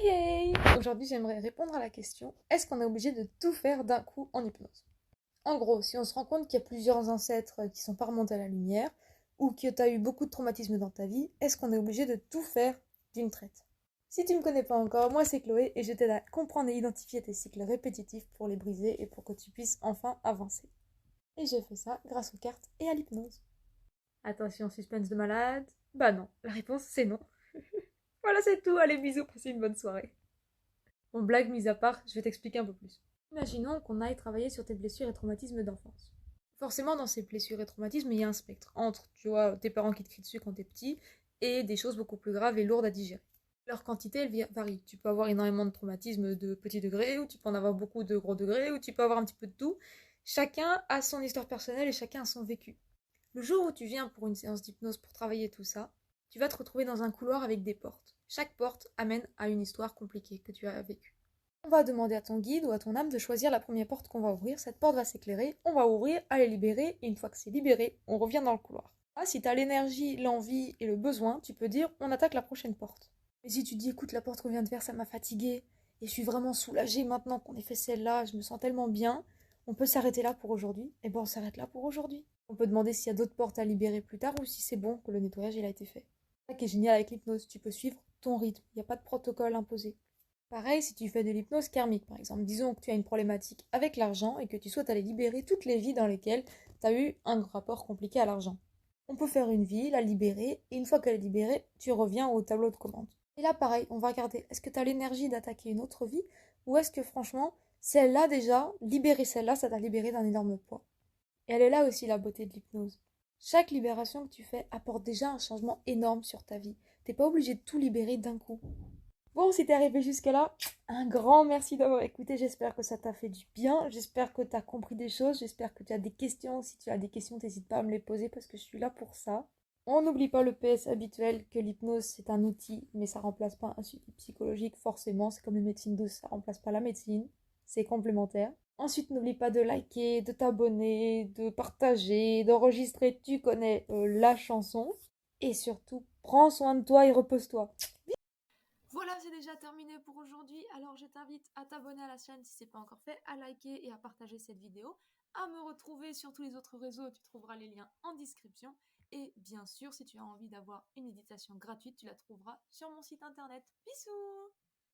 Hey hey! Aujourd'hui, j'aimerais répondre à la question, est-ce qu'on est obligé de tout faire d'un coup en hypnose? En gros, si on se rend compte qu'il y a plusieurs ancêtres qui sont pas remontés à la lumière, ou que tu as eu beaucoup de traumatismes dans ta vie, est-ce qu'on est obligé de tout faire d'une traite? Si tu me connais pas encore, moi c'est Chloé et je t'aide à comprendre et identifier tes cycles répétitifs pour les briser et pour que tu puisses enfin avancer. Et je fais ça grâce aux cartes et à l'hypnose. Attention, suspense de malade. Bah non, la réponse c'est non. Voilà, c'est tout. Allez, bisous, passez une bonne soirée. Bon, blague mise à part, je vais t'expliquer un peu plus. Imaginons qu'on aille travailler sur tes blessures et traumatismes d'enfance. Forcément, dans ces blessures et traumatismes, il y a un spectre entre, tu vois, tes parents qui te crient dessus quand t'es petit et des choses beaucoup plus graves et lourdes à digérer. Leur quantité, elle varie. Tu peux avoir énormément de traumatismes de petit degré, ou tu peux en avoir beaucoup de gros degrés, ou tu peux avoir un petit peu de tout. Chacun a son histoire personnelle et chacun a son vécu. Le jour où tu viens pour une séance d'hypnose pour travailler tout ça, tu vas te retrouver dans un couloir avec des portes. Chaque porte amène à une histoire compliquée que tu as vécue. On va demander à ton guide ou à ton âme de choisir la première porte qu'on va ouvrir. Cette porte va s'éclairer, on va ouvrir, elle est libérée, et une fois que c'est libéré, on revient dans le couloir. Ah, si tu as l'énergie, l'envie et le besoin, tu peux dire on attaque la prochaine porte. Mais si tu dis écoute, la porte qu'on vient de faire, ça m'a fatiguée, et je suis vraiment soulagée maintenant qu'on ait fait celle-là, je me sens tellement bien, on peut s'arrêter là pour aujourd'hui, et ben on s'arrête là pour aujourd'hui. On peut demander s'il y a d'autres portes à libérer plus tard ou si c'est bon que le nettoyage il a été fait. C'est ça qui est génial avec l'hypnose, tu peux suivre ton rythme, il n'y a pas de protocole imposé. Pareil, si tu fais de l'hypnose karmique, par exemple, disons que tu as une problématique avec l'argent et que tu souhaites aller libérer toutes les vies dans lesquelles tu as eu un rapport compliqué à l'argent. On peut faire une vie, la libérer, et une fois qu'elle est libérée, tu reviens au tableau de commande. Et là, pareil, on va regarder, est-ce que tu as l'énergie d'attaquer une autre vie, ou est-ce que franchement, celle-là déjà, libérer celle-là, ça t'a libéré d'un énorme poids. Et elle est là aussi la beauté de l'hypnose. Chaque libération que tu fais apporte déjà un changement énorme sur ta vie. T'es pas obligé de tout libérer d'un coup. Bon, si t'es arrivé jusque-là, un grand merci d'avoir écouté. J'espère que ça t'a fait du bien. J'espère que t'as compris des choses. J'espère que tu as des questions. Si tu as des questions, n'hésite pas à me les poser parce que je suis là pour ça. On n'oublie pas le PS habituel que l'hypnose c'est un outil, mais ça remplace pas un suivi psychologique forcément. C'est comme les médecines douces, ça remplace pas la médecine. C'est complémentaire. Ensuite, n'oublie pas de liker, de t'abonner, de partager, d'enregistrer. Tu connais la chanson. Et surtout, prends soin de toi et repose-toi. Voilà, c'est déjà terminé pour aujourd'hui. Alors je t'invite à t'abonner à la chaîne si ce n'est pas encore fait, à liker et à partager cette vidéo, à me retrouver sur tous les autres réseaux, tu trouveras les liens en description. Et bien sûr, si tu as envie d'avoir une méditation gratuite, tu la trouveras sur mon site internet. Bisous!